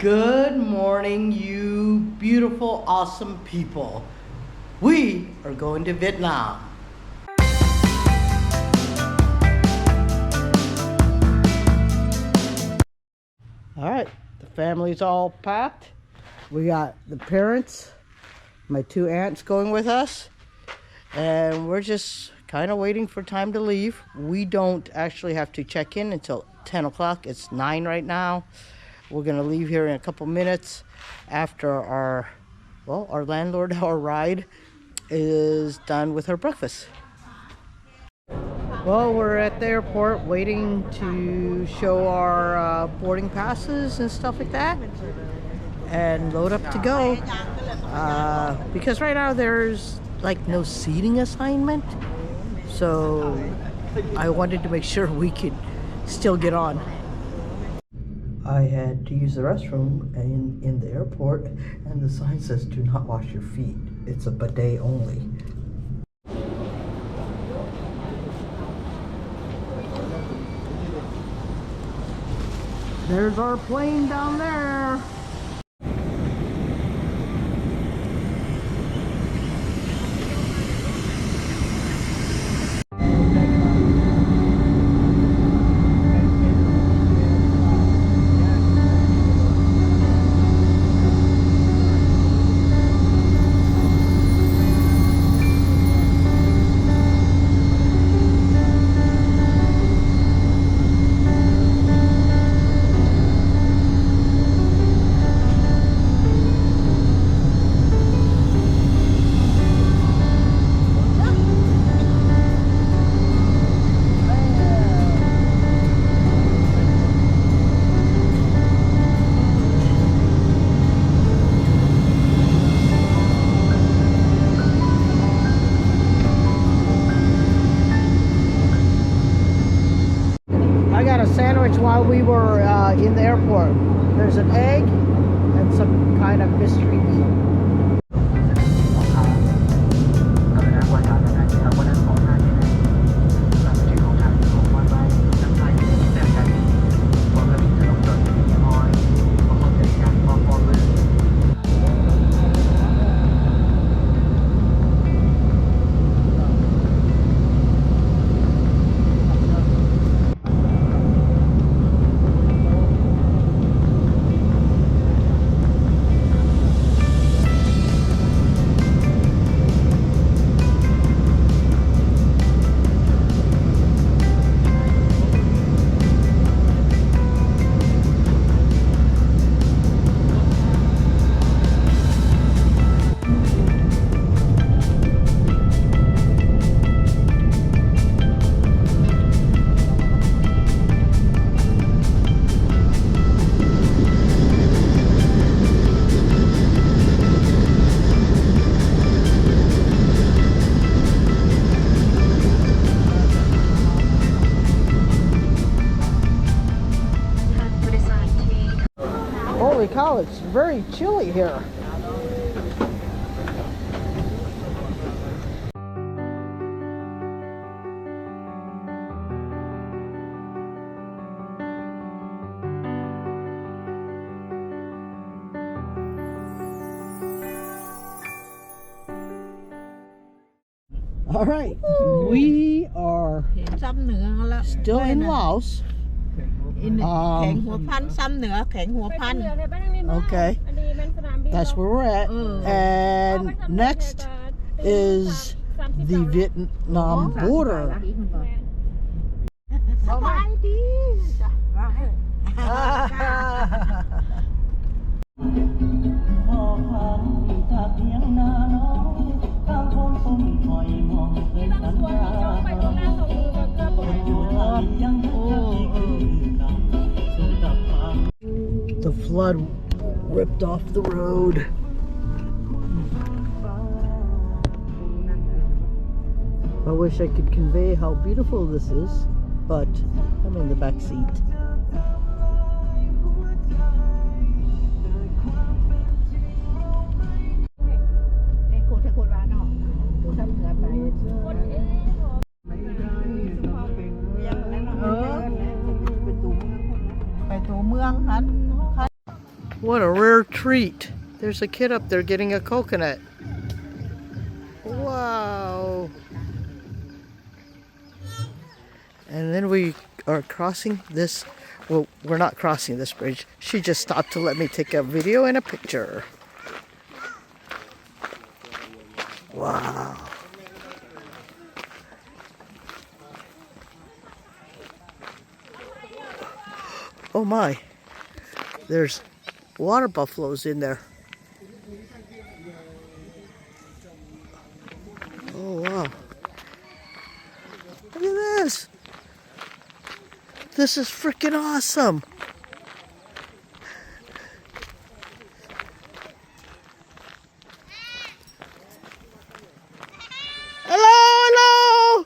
Good morning, you beautiful, awesome people. We are going to Vietnam. All right, the family's all packed. We got the parents, my two aunts going with us, and we're just kind of waiting for time to leave. We don't actually have to check in until 10 o'clock. It's 9 right now. We're gonna leave here in a couple minutes after our landlord, our ride, is done with her breakfast. Well, we're at the airport waiting to show our boarding passes and stuff like that and load up to go. Because right now there's like no seating assignment. So I wanted to make sure we could still get on. I had to use the restroom in the airport, and the sign says do not wash your feet. It's a bidet only. There's our plane down there. I got a sandwich while we were in the airport. There's an egg and some kind of mystery meat. Holy cow, it's very chilly here. All right, we are still in Laos. Okay, that's where we're at. And next is the Vietnam border. The flood ripped off the road. I wish I could convey how beautiful this is, but I'm in the back seat. What a rare treat. There's a kid up there getting a coconut. Wow. And then we are crossing this. Well, we're not crossing this bridge. She just stopped to let me take a video and a picture. Wow. Oh my. There's water buffaloes in there. Oh wow. Look at this. This is freaking awesome. Hello, hello.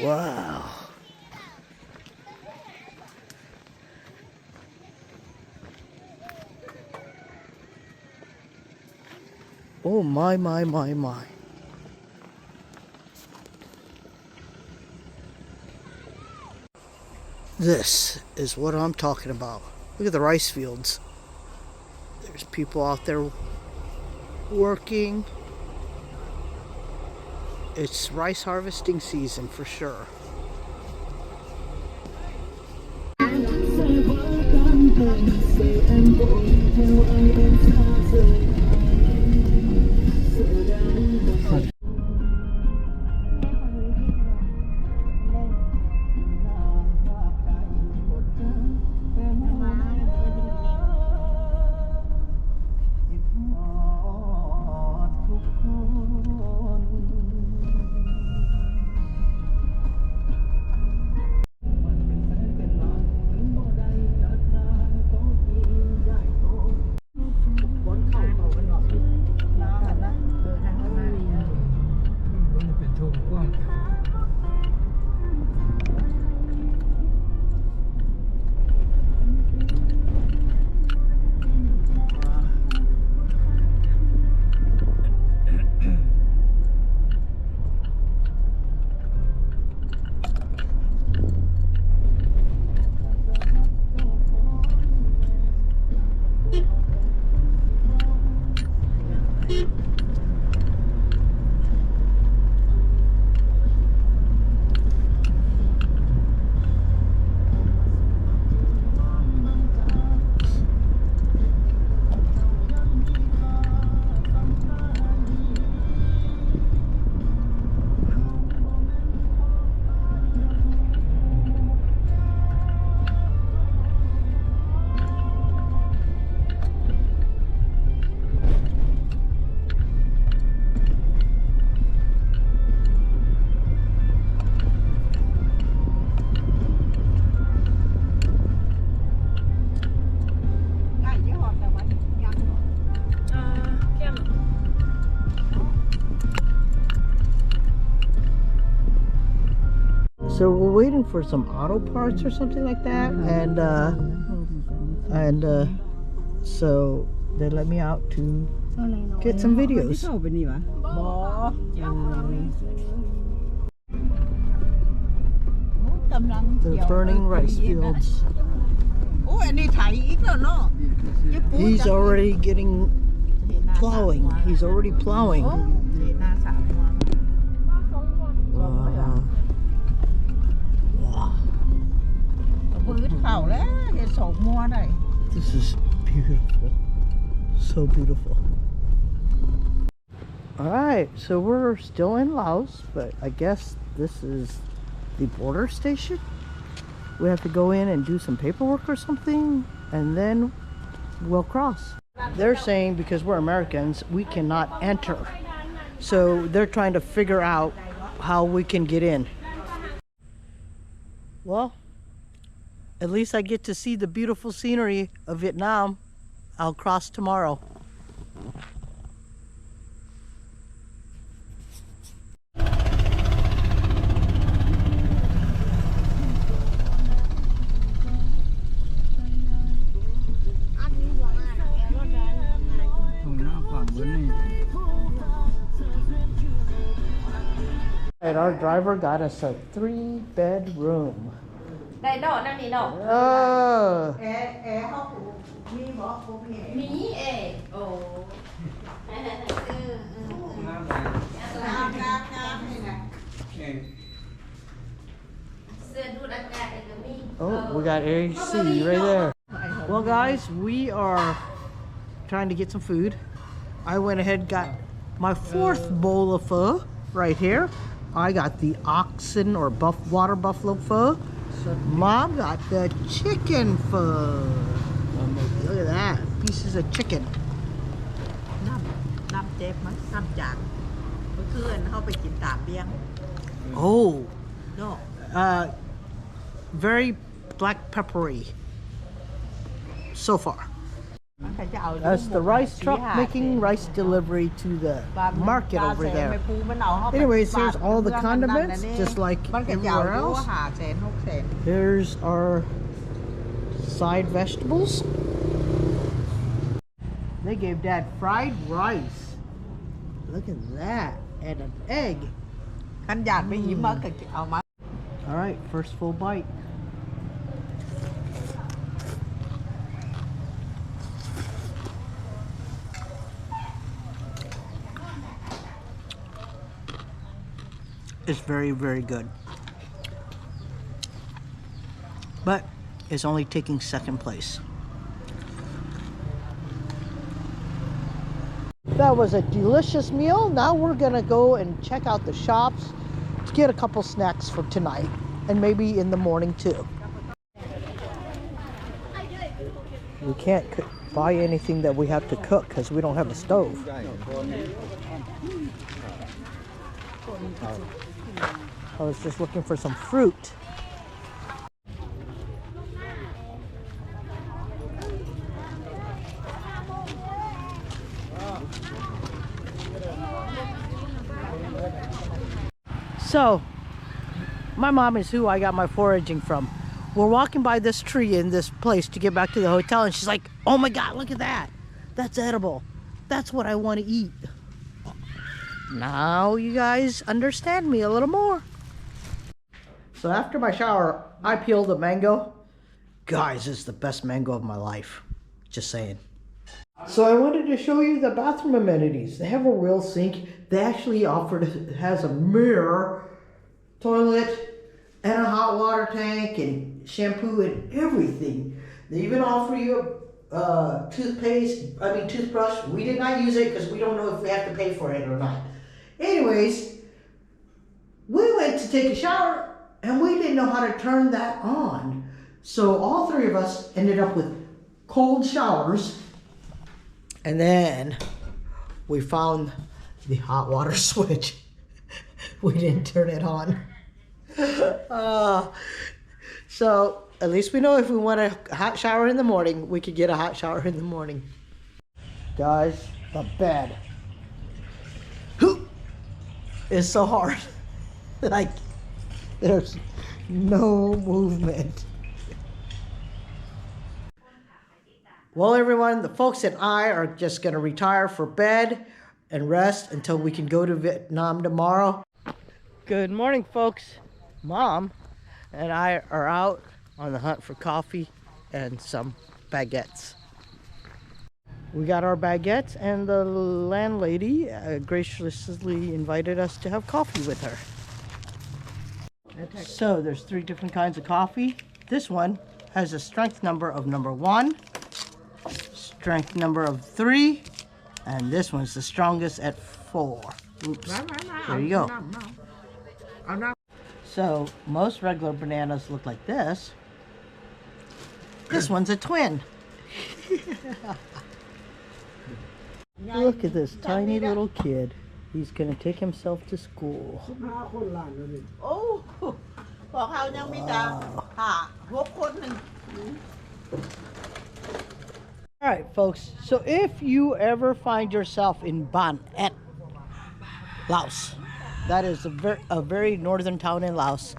Wow. Oh my, my, my, my. This is what I'm talking about. Look at the rice fields. There's people out there working. It's rice harvesting season for sure. So we're waiting for some auto parts or something like that, and so they let me out to get some videos. They're burning rice fields. He's already getting plowing. He's already plowing. This is beautiful. So beautiful. Alright, so we're still in Laos, but I guess this is the border station. We have to go in and do some paperwork or something, and then we'll cross. They're saying because we're Americans, we cannot enter. So they're trying to figure out how we can get in. Well, at least I get to see the beautiful scenery of Vietnam. I'll cross tomorrow. And our driver got us a 3-bedroom. Đây độ năm thì độ. Mí ồ. Oh, we got AC right there. Well, guys, we are trying to get some food. I went ahead and got my 4th bowl of pho right here. I got the oxen or water buffalo pho. Mom got the chicken pho. Look at that, pieces of chicken. Oh, very black peppery so far. That's the rice truck making rice delivery to the market over there. Anyways, here's all the condiments, just like everywhere else. Here's our side vegetables. They gave Dad fried rice. Look at that. And an egg. Alright, first full bite. It's very, very good. But it's only taking 2nd place. That was a delicious meal. Now we're gonna go and check out the shops to get a couple snacks for tonight and maybe in the morning too. We can't buy anything that we have to cook because we don't have a stove. I was just looking for some fruit. So, my mom is who I got my foraging from. We're walking by this tree in this place to get back to the hotel, and she's like, oh my God, look at that. That's edible. That's what I want to eat. Now you guys understand me a little more. So after my shower, I peeled a mango. Guys, this is the best mango of my life. Just saying. So I wanted to show you the bathroom amenities. They have a real sink. They actually offered, it has a mirror, toilet, and a hot water tank, and shampoo, and everything. They even offer you a toothbrush. We did not use it because we don't know if we have to pay for it or not. Anyways, we went to take a shower and we didn't know how to turn that on. So all 3 of us ended up with cold showers. And then we found the hot water switch. We didn't turn it on. So at least we know if we want a hot shower in the morning, we could get a hot shower in the morning. Guys, the bed is so hard. Like, there's no movement. Well, everyone, the folks and I are just going to retire for bed and rest until we can go to Vietnam tomorrow. Good morning, folks. Mom and I are out on the hunt for coffee and some baguettes. We got our baguettes, and the landlady graciously invited us to have coffee with her. So there's 3 different kinds of coffee. This one has a strength number of number 1, strength number of 3, and this one's the strongest at 4. Oops. There you go. So most regular bananas look like this. This one's a twin. Look at this tiny little kid. He's gonna take himself to school. Oh, Alright, folks, so if you ever find yourself in Ban Et, Laos, that is a very northern town in Laos,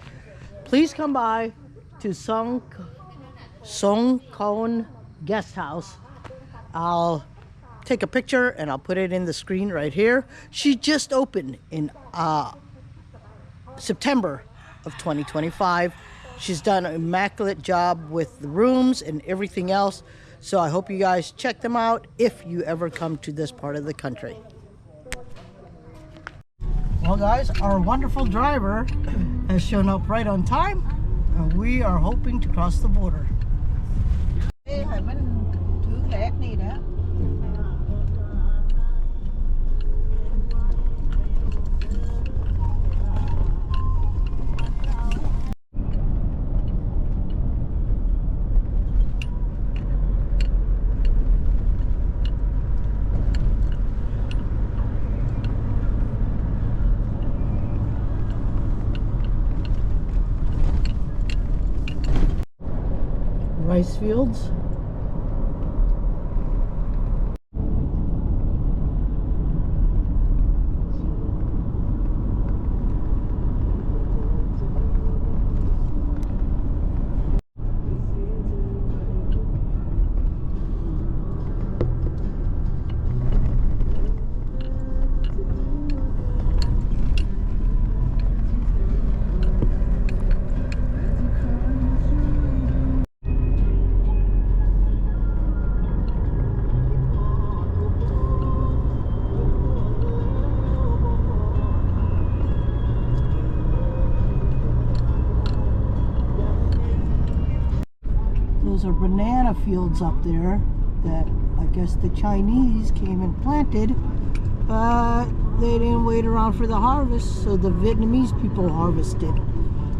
please come by to Song Kon Guest House. I'll take a picture and I'll put it in the screen right here. She just opened in September of 2025. She's done an immaculate job with the rooms and everything else. So I hope you guys check them out if you ever come to this part of the country. Well guys, our wonderful driver has shown up right on time, and we are hoping to cross the border. Rice fields. Those are banana fields up there that I guess the Chinese came and planted, but they didn't wait around for the harvest, so the Vietnamese people harvested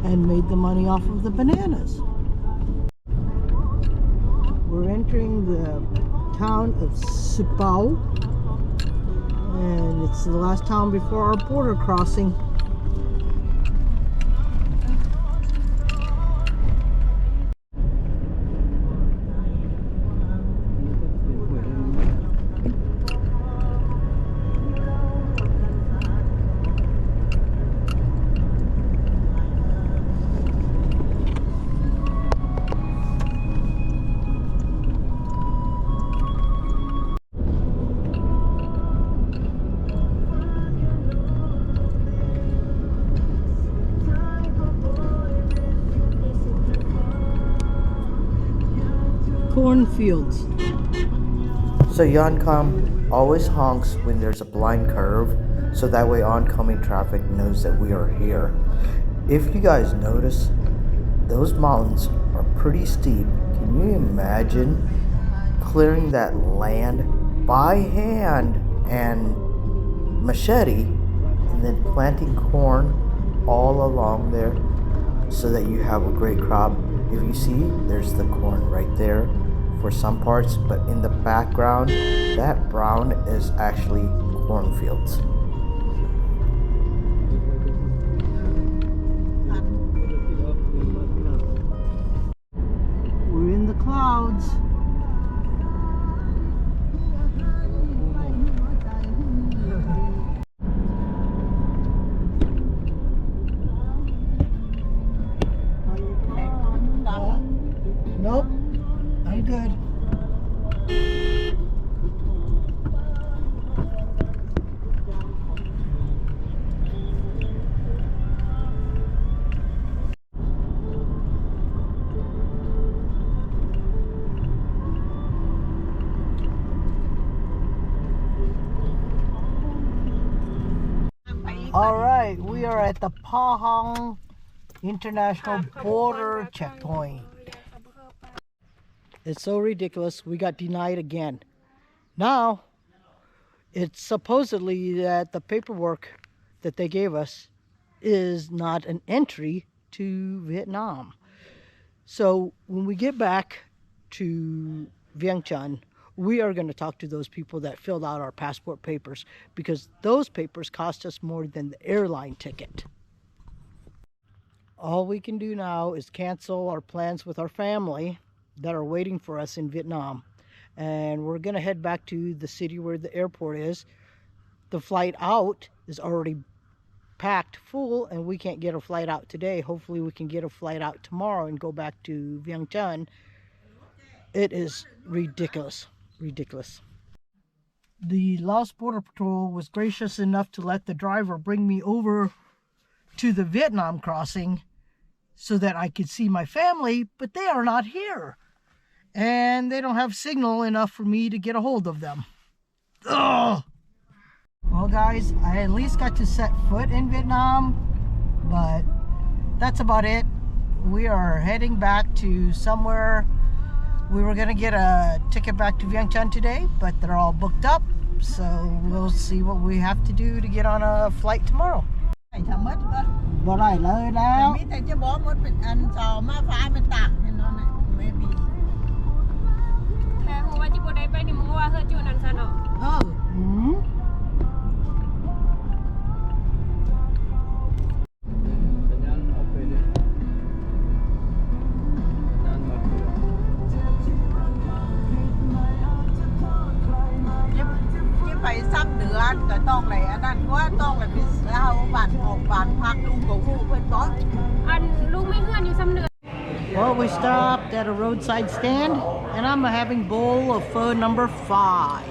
and made the money off of the bananas. We're entering the town of Sipao, and it's the last town before our border crossing. Cornfields. So Yoncom always honks when there's a blind curve, so that way oncoming traffic knows that we are here. If you guys notice, those mountains are pretty steep. Can you imagine clearing that land by hand and machete and then planting corn all along there so that you have a great crop? If you see, there's the corn right there for some parts, but in the background, that brown is actually cornfields. We're in the clouds. Nope, I'm good. All right, we are at the Pahang International Border Checkpoint. It's so ridiculous. We got denied again. Now, it's supposedly that the paperwork that they gave us is not an entry to Vietnam. So when we get back to Vientiane, we are going to talk to those people that filled out our passport papers, because those papers cost us more than the airline ticket. All we can do now is cancel our plans with our family that are waiting for us in Vietnam, and we're gonna head back to the city where the airport is. The flight out is already packed full, and we can't get a flight out today. Hopefully we can get a flight out tomorrow and go back to Vientiane. It is ridiculous. The Laos Border Patrol was gracious enough to let the driver bring me over to the Vietnam crossing so that I could see my family, but they are not here. And they don't have signal enough for me to get a hold of them. Ugh! Well, guys, I at least got to set foot in Vietnam, but that's about it. We are heading back to somewhere. We were gonna get a ticket back to Vientiane today, but they're all booked up. So we'll see what we have to do to get on a flight tomorrow. บ่ได้เลยแล้ว มีแต่จะบอกมันเป็นอันสอมาฟ้ามันต่างให้น้องน่ะไม่มี แต่หัวจิบุได้ไปนี่มึงว่าเฮอจูนันซะเนาะ อืม ไปซ้ำเดือนก็ต้องไหนอันนั้นว่าต้องไหนพิเศษบ้านของบ้านพักลุงกับผู้เพื่อนบอก อันลูกไม่เฮือนอยู่ซ้ำเดือน Well, we stopped at a roadside stand, and I'm having bowl of pho number 5.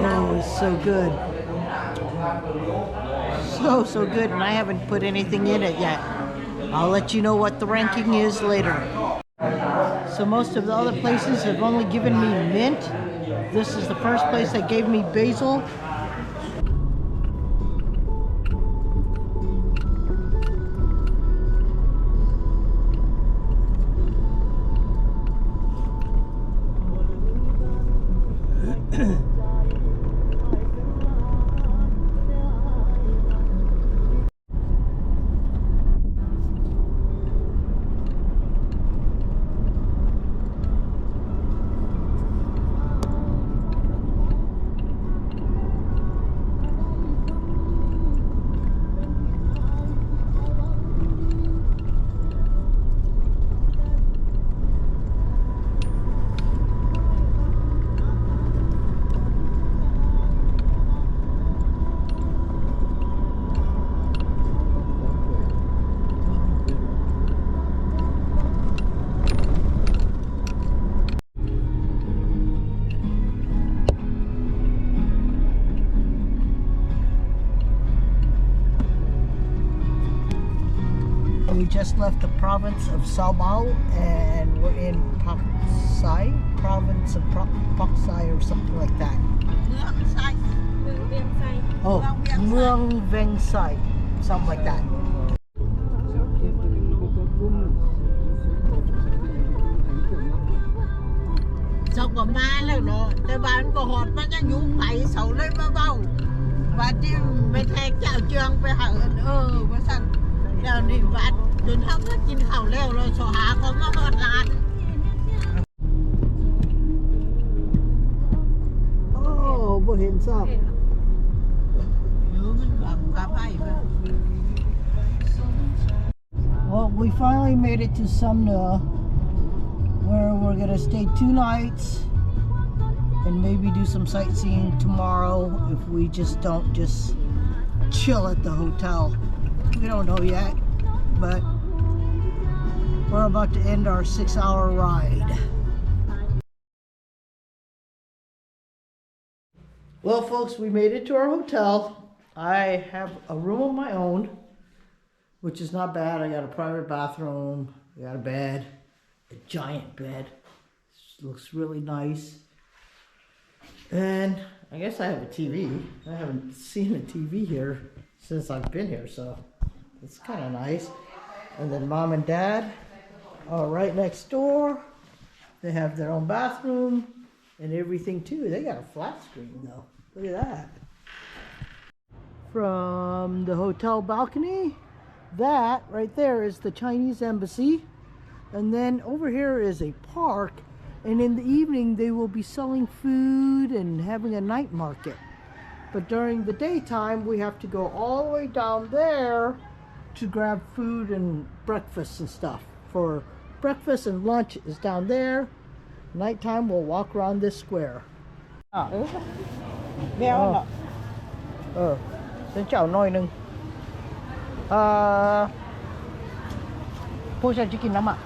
Oh, it's so good. So good, and I haven't put anything in it yet. I'll let you know what the ranking is later. So most of the other places have only given me mint. This is the first place that gave me basil. We just left the province of Sao Bao and we're in Pak Sai, province of Pak Sai or something like that. เมืองไซ เมืองเวียงไซ Oh, Muang Veng Sai, something like that. เจ้าก็มาแล้วเนาะแต่บ้านก็หอดมันยังอยู่ไผ่เสาเลยมาเบาบ้านที่ไม่แทงเจ้าเจืองไปหาว่าสั่นแล้วนี่บ้านจนเขาก็กินข้าวแล้วเราสหาเขามาหอดร้าน Oh, บ่เห็นซ้ำ มันแบบกาไผ่แบบ Well, we finally made it to Sumna, where we're gonna stay 2 nights and maybe do some sightseeing tomorrow if we just don't chill at the hotel. We don't know yet, but we're about to end our 6-hour ride. Well, folks, we made it to our hotel. I have a room of my own, which is not bad. I got a private bathroom, I got a bed, a giant bed. It looks really nice. And I guess I have a TV. I haven't seen a TV here since I've been here, so it's kind of nice. And then mom and dad are right next door. They have their own bathroom and everything too. They got a flat screen though. Look at that. From the hotel balcony, that right there is the Chinese embassy. And then over here is a park. And in the evening, they will be selling food and having a night market. But during the daytime, we have to go all the way down there to grab food and breakfast and stuff. For breakfast and lunch is down there. Nighttime, we'll walk around this square. เดี๋ยวเนาะ Xin chào nồi nưng. Phu sao chỉ กินน้ำอ่ะ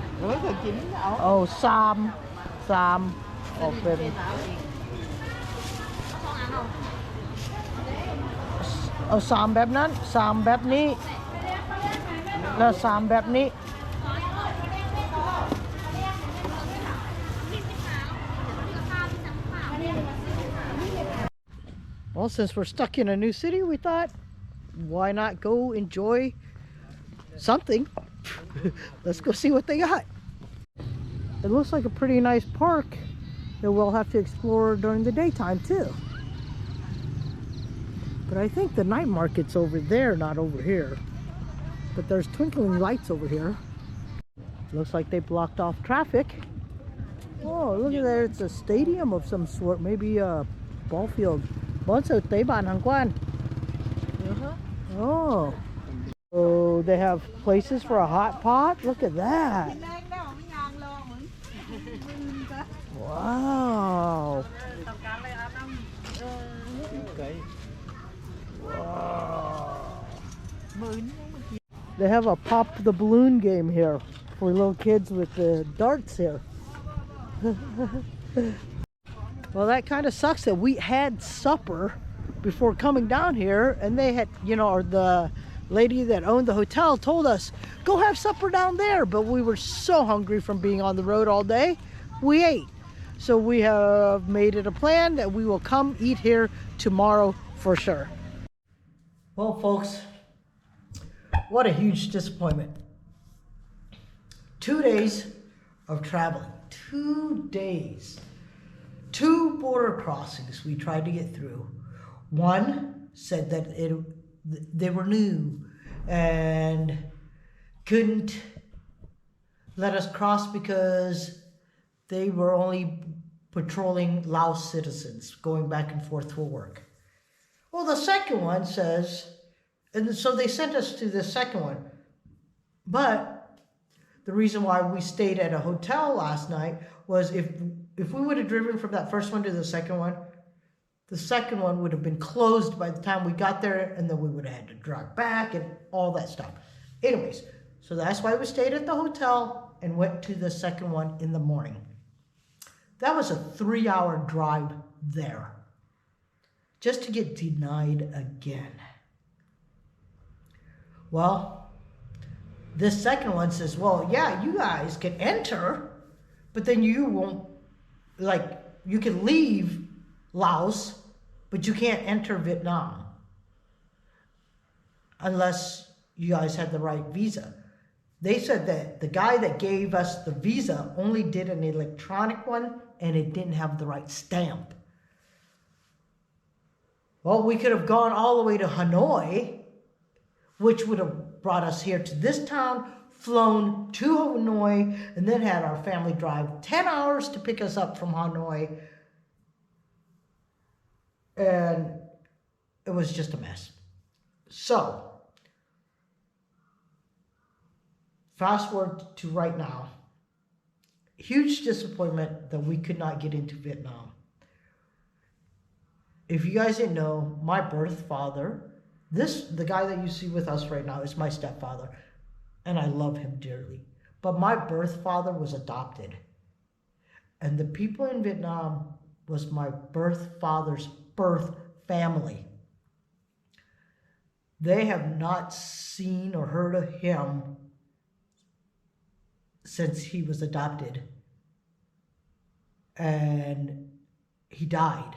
เคยกินเอา Oh, Sam. ออกเป็น เ เอาสามแบบนั้นสามแบบนี้แล้วสามแบบนี้ Well, since we're stuck in a new city, we thought, why not go enjoy something? Let's go see what they got. It looks like a pretty nice park that we'll have to explore during the daytime too. But I think the night market's over there, not over here. But there's twinkling lights over here. Looks like they blocked off traffic. Oh, look at there. It's a stadium of some sort. Maybe a ball field. Oh. Oh, they have places for a hot pot. Look at that. Wow. Wow. They have a pop the balloon game here for little kids with the darts here. Well, that kind of sucks that we had supper before coming down here, and they had, you know, or the lady that owned the hotel told us, go have supper down there. But we were so hungry from being on the road all day, we ate. So we have made it a plan that we will come eat here tomorrow for sure. Well, folks, what a huge disappointment. 2 days of traveling, 2 days. 2 border crossings we tried to get through. One said that they were new and couldn't let us cross because they were only patrolling Laos citizens going back and forth for work. Well, the second one says, and so they sent us to the second one. But the reason why we stayed at a hotel last night was if we would have driven from that first one to the second one would have been closed by the time we got there, and then we would have had to drive back and all that stuff. Anyways, so that's why we stayed at the hotel and went to the second one in the morning. That was a 3-hour drive there, just to get denied again. Well, this second one says, well, yeah, you guys can enter, but then you won't, like, you can leave Laos, but you can't enter Vietnam unless you guys had the right visa. They said that the guy that gave us the visa only did an electronic one and it didn't have the right stamp. Well, we could have gone all the way to Hanoi, which would have brought us here to this town, flown to Hanoi, and then had our family drive 10 hours to pick us up from Hanoi. And it was just a mess. So, fast forward to right now. Huge disappointment that we could not get into Vietnam. If you guys didn't know, my birth father, the guy that you see with us right now is my stepfather, and I love him dearly. But my birth father was adopted. And the people in Vietnam was my birth father's birth family. They have not seen or heard of him since he was adopted. And he died.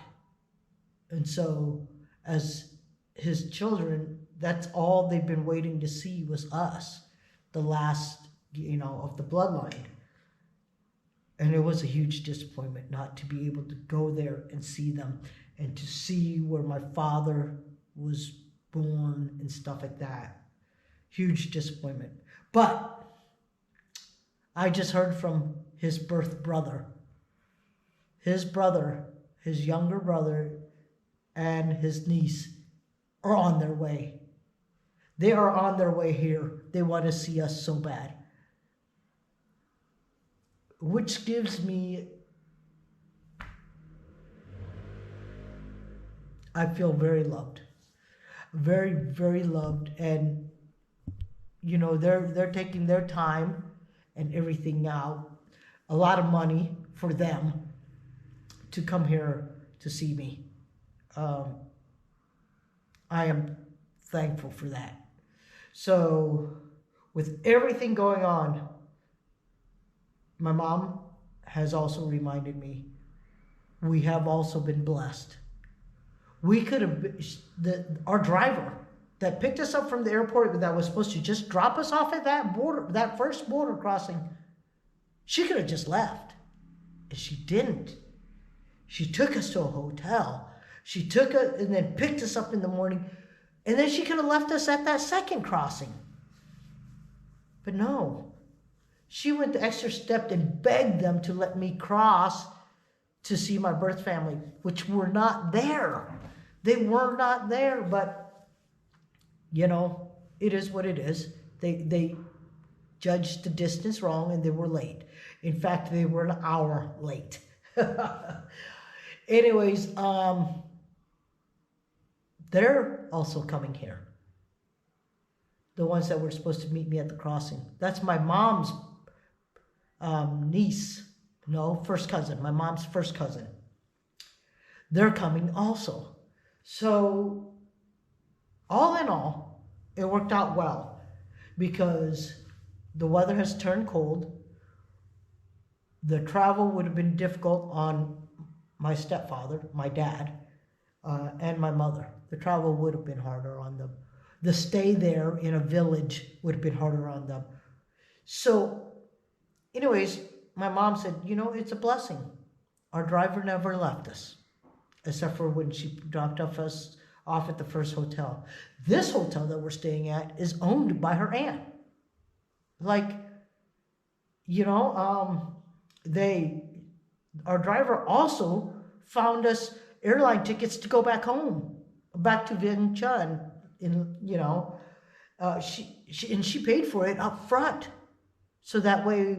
And so, as his children, that's all they've been waiting to see was us, the last, of the bloodline. And it was a huge disappointment not to be able to go there and see them and to see where my father was born and stuff like that. Huge disappointment. But I just heard from his birth brother. His brother, his younger brother, and his niece are on their way. They are on their way here. They want to see us so bad. Which gives me, I feel very loved. Very, very loved. And, they're taking their time and everything now. A lot of money for them to come here to see me. I am thankful for that. So with everything going on, my mom has also reminded me we have also been blessed. We could have been, our driver that picked us up from the airport that was supposed to just drop us off at that border, that first border crossing, she could have just left. And she didn't. She took us to a hotel. She took us and then picked us up in the morning. And then she could have left us at that second crossing. But no. She went the extra step and begged them to let me cross to see my birth family, which were not there. They were not there, but, you know, it is what it is. They judged the distance wrong and they were late. In fact, they were an hour late. Anyways, they're also coming here. The ones that were supposed to meet me at the crossing. That's my mom's niece. No, first cousin. My mom's first cousin. They're coming also. So, all in all, it worked out well because the weather has turned cold. The travel would have been difficult on my stepfather, my dad, and my mother. The travel would have been harder on them. The stay there in a village would have been harder on them. So, anyways, my mom said, you know, it's a blessing. Our driver never left us, except for when she dropped us off at the first hotel. This hotel that we're staying at is owned by her aunt. Like, you know, our driver also found us airline tickets to go back home, back to Vientiane, you know. She paid for it up front, so that way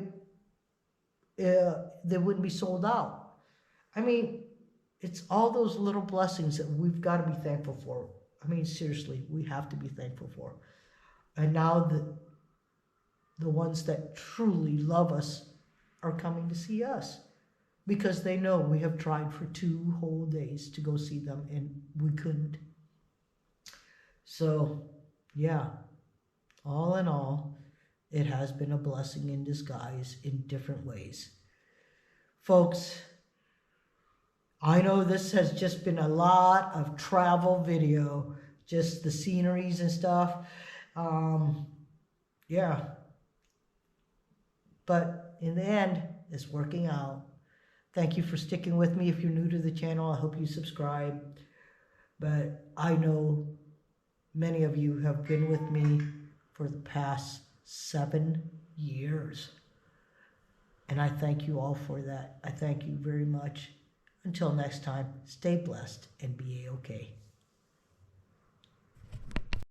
they wouldn't be sold out. I mean, it's all those little blessings that we've got to be thankful for. I mean, seriously, we have to be thankful for. And now the ones that truly love us are coming to see us because they know we have tried for 2 whole days to go see them and we couldn't. So, yeah, all in all, it has been a blessing in disguise in different ways. Folks, I know this has just been a lot of travel video, just the sceneries and stuff. Yeah. But in the end, it's working out. Thank you for sticking with me. If you're new to the channel, I hope you subscribe. But I know many of you have been with me for the past 7 years. And I thank you all for that. I thank you very much. Until next time, stay blessed and be A-OK.